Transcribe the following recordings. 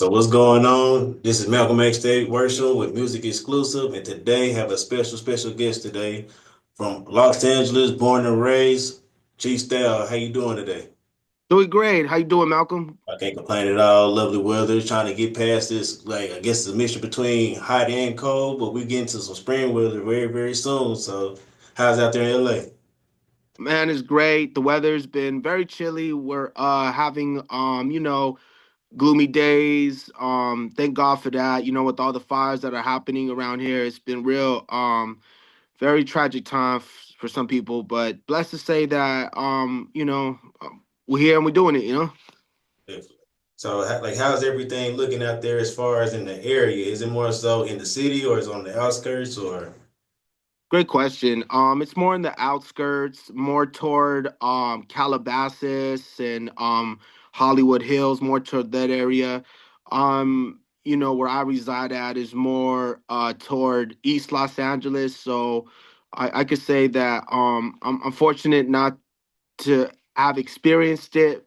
So what's going on? This is Malcolm X State Worship with Music Exclusive, and today have a special guest today from Los Angeles, born and raised. Styyle, how you doing today? Doing great. How you doing, Malcolm? I can't complain at all. Lovely weather. Trying to get past this, like I guess it's a mixture between hot and cold, but we get into some spring weather very soon. So how's it out there in LA? Man, it's great. The weather's been very chilly. We're having gloomy days. Thank God for that. With all the fires that are happening around here, it's been real very tragic time for some people, but blessed to say that we're here and we're doing it. Definitely. So like how's everything looking out there as far as in the area? Is it more so in the city or is it on the outskirts or? Great question. It's more in the outskirts, more toward Calabasas and Hollywood Hills, more toward that area. Where I reside at is more toward East Los Angeles. So I could say that I'm fortunate not to have experienced it,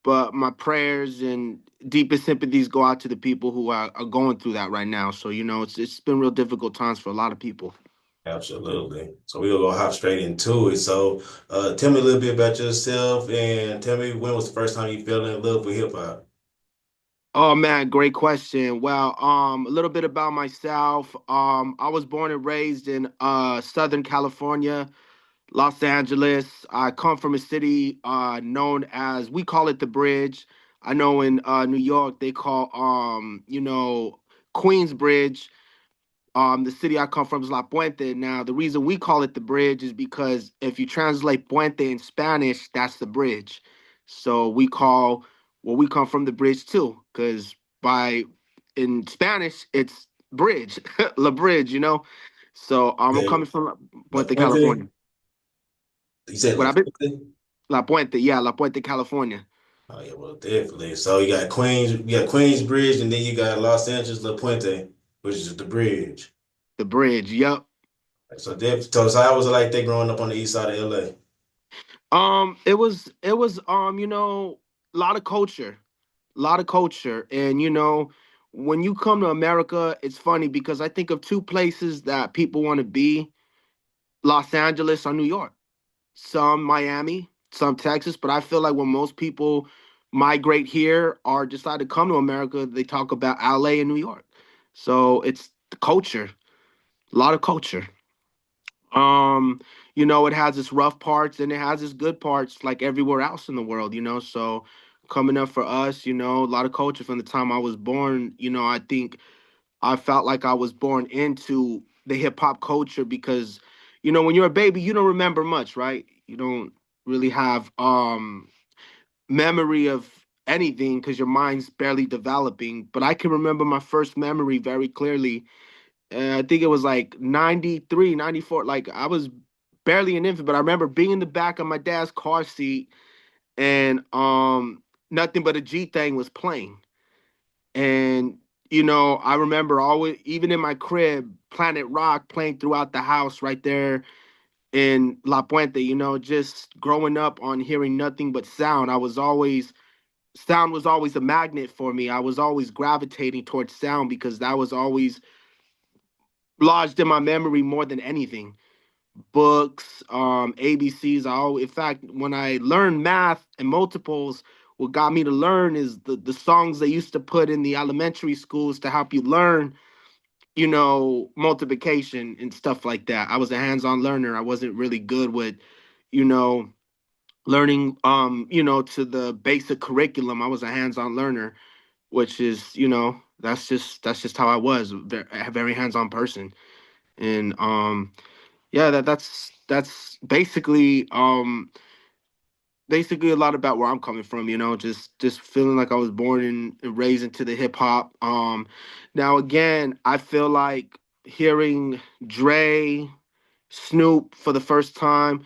but my prayers and deepest sympathies go out to the people who are going through that right now. So it's been real difficult times for a lot of people. Absolutely. So we're gonna hop straight into it. So tell me a little bit about yourself and tell me when was the first time you fell in love with hip hop? Oh man, great question. Well, a little bit about myself. I was born and raised in Southern California, Los Angeles. I come from a city known as, we call it the Bridge. I know in New York they call Queensbridge. The city I come from is La Puente. Now, the reason we call it the bridge is because if you translate puente in Spanish, that's the bridge. So we call where we come from the bridge too, because by in Spanish it's bridge, La Bridge. So I'm Okay. coming from La Puente, Puente? California. You said But La I've been Puente? La Puente, yeah, La Puente, California. Oh yeah, well definitely. So you got Queensbridge and then you got Los Angeles La Puente, which is the bridge. The bridge, yep. So how was it like they growing up on the east side of LA? It was a lot of culture. And when you come to America, it's funny because I think of two places that people want to be: Los Angeles or New York. Some Miami, some Texas, but I feel like when most people migrate here or decide to come to America, they talk about LA and New York. So it's the culture, a lot of culture. Um, it has its rough parts and it has its good parts like everywhere else in the world. So coming up for us, a lot of culture from the time I was born. I think I felt like I was born into the hip hop culture because, when you're a baby, you don't remember much, right? You don't really have memory of anything because your mind's barely developing. But I can remember my first memory very clearly. I think it was like 93, 94. Like I was barely an infant, but I remember being in the back of my dad's car seat and nothing but a G thing was playing. And I remember always, even in my crib, Planet Rock playing throughout the house right there in La Puente, just growing up on hearing nothing but sound. Sound was always a magnet for me. I was always gravitating towards sound because that was always lodged in my memory more than anything. Books, ABCs. In fact, when I learned math and multiples, what got me to learn is the songs they used to put in the elementary schools to help you learn, multiplication and stuff like that. I was a hands-on learner. I wasn't really good with, you know, learning, to the basic curriculum. I was a hands-on learner, which is, that's just how I was. A very hands-on person, and yeah, that's basically a lot about where I'm coming from, just feeling like I was born and raised into the hip hop. Now again, I feel like hearing Dre, Snoop for the first time,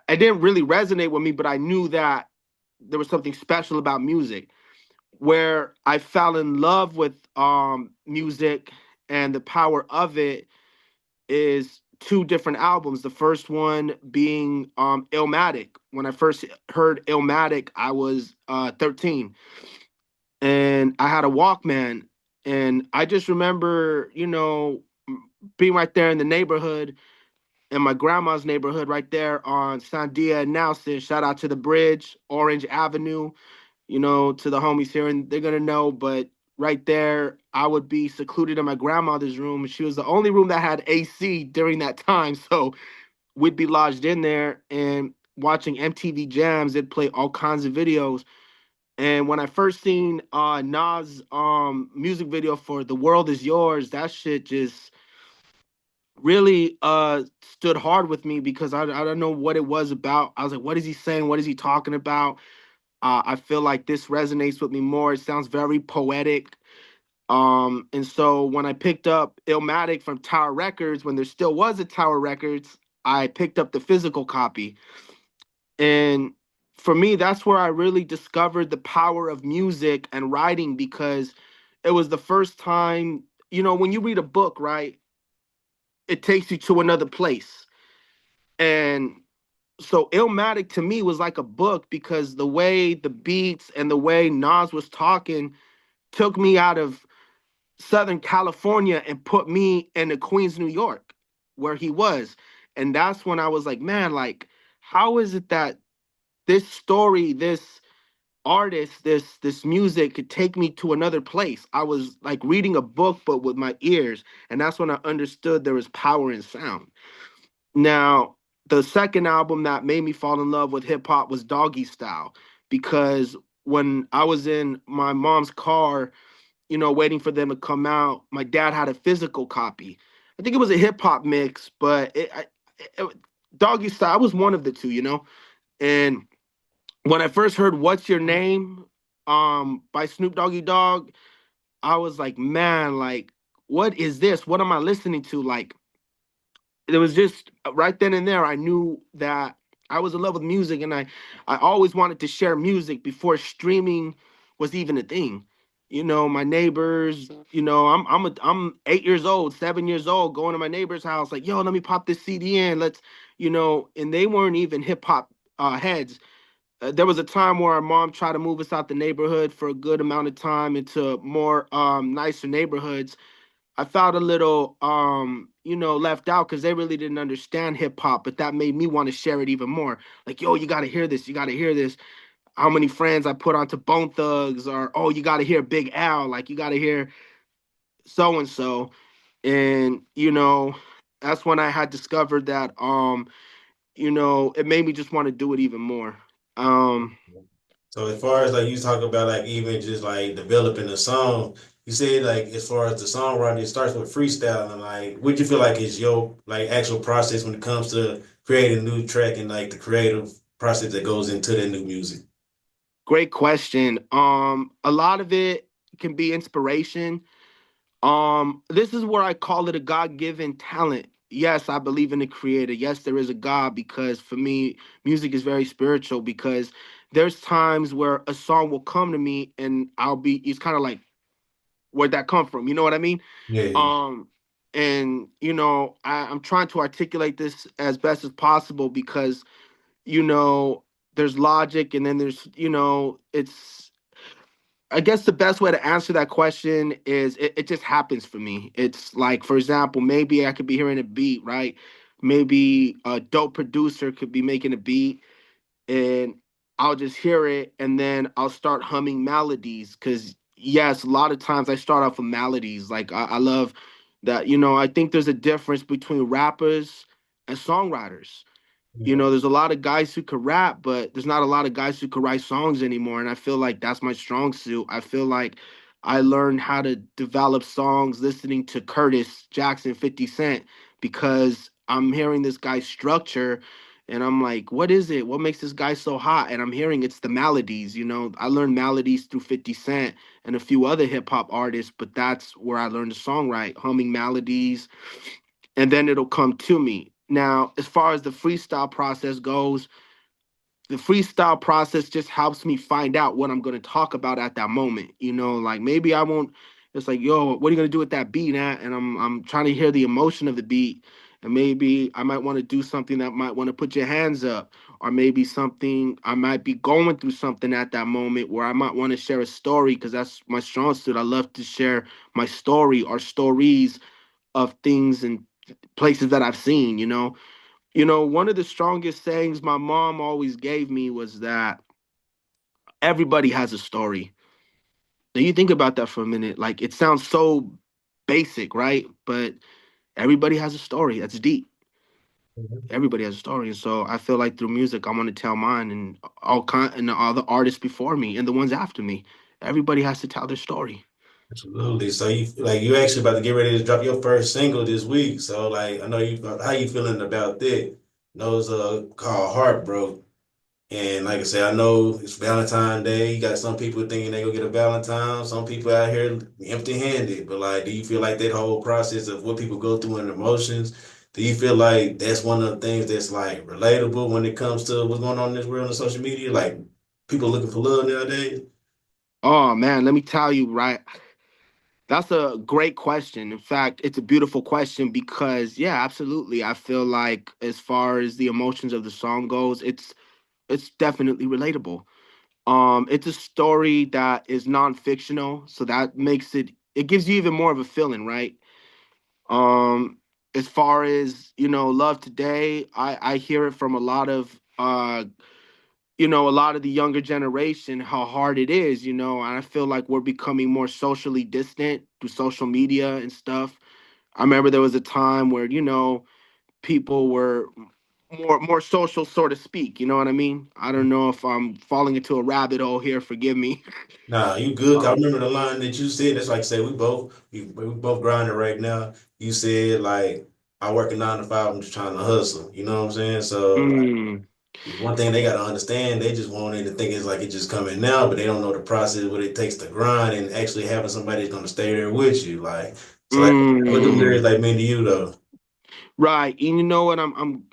I didn't really resonate with me, but I knew that there was something special about music. Where I fell in love with music and the power of it is two different albums. The first one being Illmatic. When I first heard Illmatic, I was 13. and I had a Walkman, and I just remember, being right there in the neighborhood, in my grandma's neighborhood, right there on Sandia and Nelson. Shout out to the bridge, Orange Avenue, to the homies here, and they're gonna know. But right there, I would be secluded in my grandmother's room, and she was the only room that had AC during that time. So we'd be lodged in there and watching MTV Jams. They'd play all kinds of videos. And when I first seen Nas music video for "The World Is Yours," that shit just really stood hard with me because I don't know what it was about. I was like, what is he saying? What is he talking about? I feel like this resonates with me more. It sounds very poetic. And so when I picked up Illmatic from Tower Records, when there still was a Tower Records, I picked up the physical copy. And for me, that's where I really discovered the power of music and writing, because it was the first time, when you read a book, right, it takes you to another place. And so Illmatic to me was like a book, because the way the beats and the way Nas was talking took me out of Southern California and put me into Queens, New York, where he was. And that's when I was like, man, like, how is it that this story, this artist, this music could take me to another place? I was like reading a book, but with my ears. And that's when I understood there was power in sound. Now, the second album that made me fall in love with hip hop was Doggy Style, because when I was in my mom's car, waiting for them to come out, my dad had a physical copy. I think it was a hip hop mix, but Doggy Style was one of the two. And when I first heard "What's Your Name" by Snoop Doggy Dogg, I was like, man, like, what is this? What am I listening to? Like, it was just right then and there I knew that I was in love with music, and I always wanted to share music before streaming was even a thing. My neighbors, I'm 8 years old, 7 years old, going to my neighbor's house, like, yo, let me pop this CD in, let's, and they weren't even hip hop heads. There was a time where our mom tried to move us out the neighborhood for a good amount of time into more nicer neighborhoods. I felt a little left out, because they really didn't understand hip hop, but that made me want to share it even more. Like, yo, you gotta hear this, you gotta hear this. How many friends I put onto Bone Thugs, or, oh, you gotta hear Big Al, like, you gotta hear so and so. And that's when I had discovered that it made me just want to do it even more. Um So as far as like you talk about like even just like developing a song, you say like as far as the songwriting, it starts with freestyle and like what do you feel like is your like actual process when it comes to creating a new track and like the creative process that goes into that new music? Great question. A lot of it can be inspiration. This is where I call it a God-given talent. Yes, I believe in the creator. Yes, there is a God, because for me, music is very spiritual, because there's times where a song will come to me and it's kind of like, where'd that come from? You know what I mean? Yeah. Um, and I'm trying to articulate this as best as possible, because, you know, there's logic, and then there's, it's, I guess the best way to answer that question is it just happens for me. It's like, for example, maybe I could be hearing a beat, right? Maybe a dope producer could be making a beat, and I'll just hear it, and then I'll start humming melodies. Because, yes, a lot of times I start off with melodies. Like, I love that, I think there's a difference between rappers and songwriters. There's a lot of guys who could rap, but there's not a lot of guys who could write songs anymore. And I feel like that's my strong suit. I feel like I learned how to develop songs listening to Curtis Jackson, 50 Cent, because I'm hearing this guy's structure, and I'm like, what is it? What makes this guy so hot? And I'm hearing it's the melodies. I learned melodies through 50 Cent and a few other hip hop artists, but that's where I learned to songwrite, humming melodies, and then it'll come to me. Now, as far as the freestyle process goes, the freestyle process just helps me find out what I'm going to talk about at that moment. Like, maybe I won't. It's like, yo, what are you going to do with that beat, at? And I'm trying to hear the emotion of the beat, and maybe I might want to do something that might want to put your hands up, or maybe something I might be going through something at that moment where I might want to share a story because that's my strong suit. I love to share my story or stories of things and places that I've seen, you know. You know, one of the strongest sayings my mom always gave me was that everybody has a story. Now you think about that for a minute. Like it sounds so basic, right? But everybody has a story. That's deep. Everybody has a story, and so I feel like through music, I want to tell mine, and all the artists before me and the ones after me. Everybody has to tell their story. Absolutely. So you like you actually about to get ready to drop your first single this week. So like I know you how you feeling about that. Those called Heartbroke. And like I said, I know it's Valentine's Day. You got some people thinking they go get a Valentine. Some people out here empty-handed. But like, do you feel like that whole process of what people go through and emotions? Do you feel like that's one of the things that's like relatable when it comes to what's going on in this world on social media? Like people looking for love nowadays? Oh man, let me tell you, right? That's a great question. In fact, it's a beautiful question because yeah, absolutely. I feel like as far as the emotions of the song goes, it's definitely relatable. It's a story that is non-fictional, so that makes it gives you even more of a feeling, right? Um, as far as love today, I hear it from a lot of a lot of the younger generation how hard it is, and I feel like we're becoming more socially distant through social media and stuff. I remember there was a time where people were more social, so to speak. You know what I mean? I don't know if I'm falling into a rabbit hole here. Forgive me. Nah, you good. 'Cause I um, remember the line that you said. That's like I said, we both grinding right now. You said like I work a 9 to 5. I'm just trying to hustle. You know what I'm saying? So mm, one thing they got to understand, they just want it to think it's like it's just coming now, but they don't know the process, what it takes to grind and actually having somebody that's gonna stay there with you. Like, so like, what them lyrics mm. like mean to you though? Right. And you know what? I'm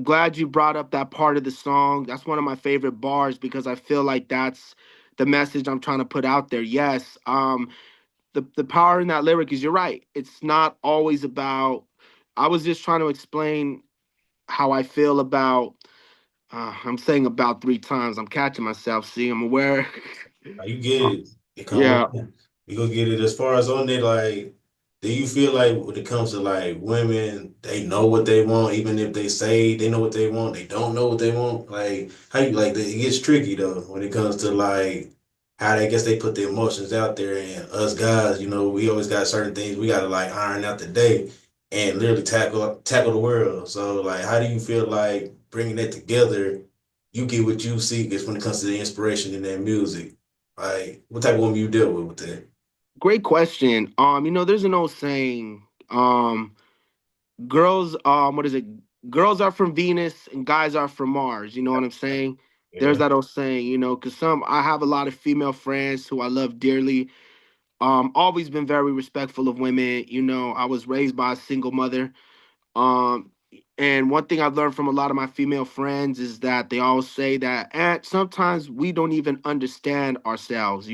glad you brought up that part of the song. That's one of my favorite bars because I feel like that's the message I'm trying to put out there. Yes. The power in that lyric is you're right. It's not always about I was just trying to explain how I feel about I'm saying about three times. I'm catching myself. See, I'm aware. Like, you get it. It come Yeah. on. You go get it. As far as on it, like, do you feel like when it comes to like women, they know what they want, even if they say they know what they want, they don't know what they want. Like, how you like it gets tricky though when it comes to like how they guess they put the emotions out there, and us guys, we always got certain things we gotta like iron out the day and literally tackle the world. So like, how do you feel like bringing that together? You get what you seek is when it comes to the inspiration in that music. Like, what type of woman you deal with that? Great question. There's an old saying. Girls, what is it? Girls are from Venus and guys are from Mars. You know what I'm saying? There's Yeah. that old saying, because I have a lot of female friends who I love dearly. Always been very respectful of women. I was raised by a single mother. Um, and one thing I've learned from a lot of my female friends is that they all say that sometimes we don't even understand ourselves. They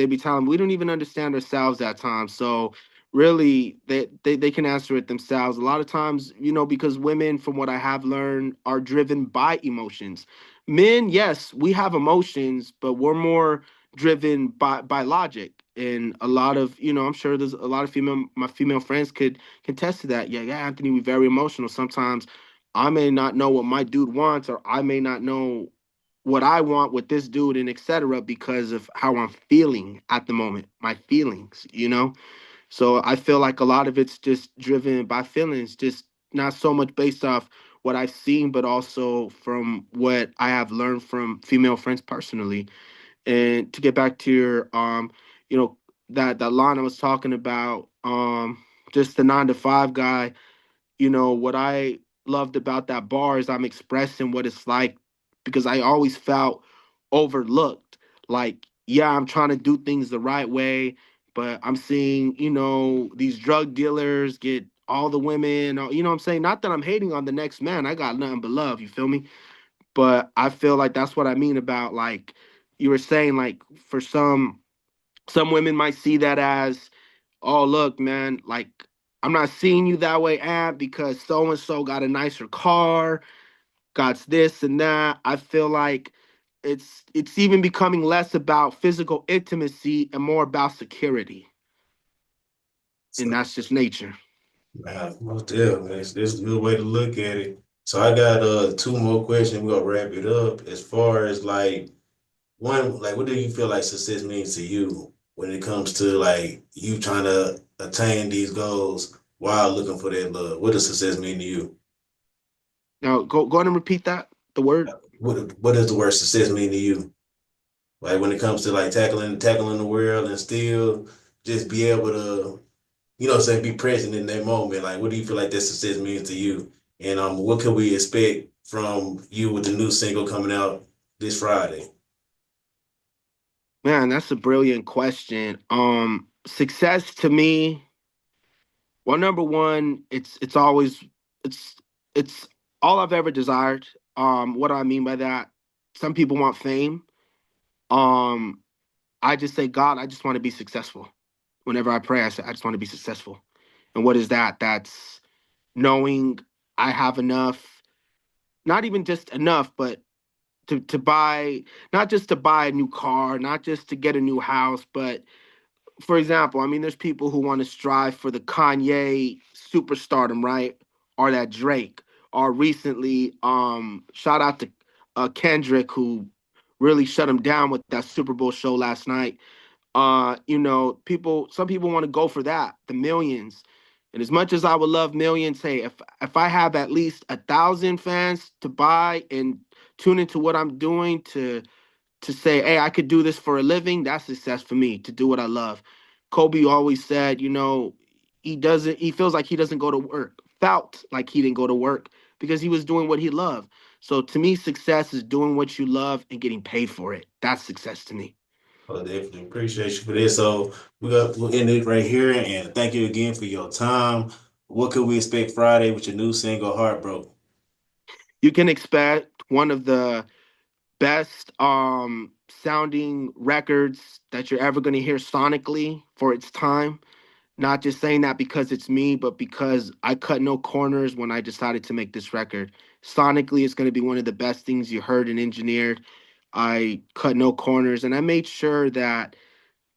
be telling me we don't even understand ourselves at times. So really they can answer it themselves a lot of times, because women, from what I have learned, are driven by emotions. Men, yes, we have emotions, but we're more driven by logic. And a lot of, I'm sure there's a lot of my female friends could contest to that. Yeah, Anthony, we're very emotional sometimes. I may not know what my dude wants, or I may not know what I want with this dude, and etc. because of how I'm feeling at the moment, my feelings. So I feel like a lot of it's just driven by feelings, just not so much based off what I've seen, but also from what I have learned from female friends personally. And to get back to your you know, that line I was talking about, just the 9 to 5 guy. What I loved about that bar is I'm expressing what it's like because I always felt overlooked. Like, yeah, I'm trying to do things the right way, but I'm seeing, these drug dealers get all the women, you know what I'm saying? Not that I'm hating on the next man. I got nothing but love, you feel me? But I feel like that's what I mean about, like you were saying, like for some women might see that as, oh look, man, like I'm not seeing you that way, because so and so got a nicer car. God's this and that. I feel like it's even becoming less about physical intimacy and more about security, and So, that's just nature. man, most definitely, it's a good way to look at it. So I got two more questions. We're gonna wrap it up. As far as like one, like what do you feel like success means to you when it comes to like you trying to attain these goals while looking for that love? What does success mean to you? Now go ahead and repeat that. The word. What does the word success mean to you? Like when it comes to like tackling the world and still just be able to, say be present in that moment. Like what do you feel like that success means to you? And what can we expect from you with the new single coming out this Friday? Man, that's a brilliant question. Success to me, well, number one, it's always it's it's all I've ever desired. What do I mean by that? Some people want fame. Um, I just say, God, I just want to be successful. Whenever I pray, I say, I just want to be successful. And what is that? That's knowing I have enough, not even just enough, but to buy, not just to buy a new car, not just to get a new house, but for example, I mean, there's people who want to strive for the Kanye superstardom, right? Or that Drake. Or recently, shout out to Kendrick, who really shut him down with that Super Bowl show last night. Some people want to go for that, the millions. And as much as I would love millions, hey, if I have at least 1,000 fans to buy and tune into what I'm doing to say, hey, I could do this for a living, that's success for me to do what I love. Kobe always said, he feels like he doesn't go to work, felt like he didn't go to work because he was doing what he loved. So to me, success is doing what you love and getting paid for it. That's success to me. I definitely appreciate you for this. So we'll end it right here and thank you again for your time. What could we expect Friday with your new single "HeartBroke"? You can expect one of the best sounding records that you're ever going to hear sonically for its time. Not just saying that because it's me, but because I cut no corners when I decided to make this record. Sonically, it's going to be one of the best things you heard and engineered. I cut no corners, and I made sure that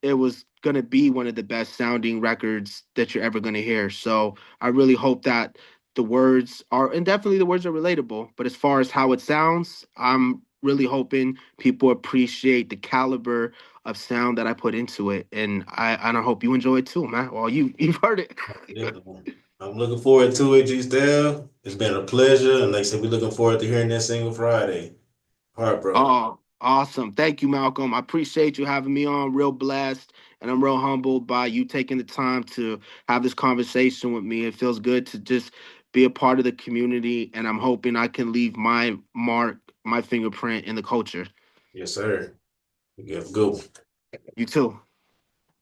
it was going to be one of the best sounding records that you're ever going to hear. So I really hope that the words are, and definitely the words are relatable. But as far as how it sounds, I'm really hoping people appreciate the caliber of sound that I put into it, and I hope you enjoy it too, man. Well, you've heard it. Definitely. I'm looking forward to it, G Style. It's been a pleasure. And like I said, we're looking forward to hearing that single Friday. "HeartBroke." Oh, awesome. Thank you, Malcolm. I appreciate you having me on. Real blessed. And I'm real humbled by you taking the time to have this conversation with me. It feels good to just be a part of the community. And I'm hoping I can leave my mark, my fingerprint in the culture. Yes, sir. You have a good one. You too.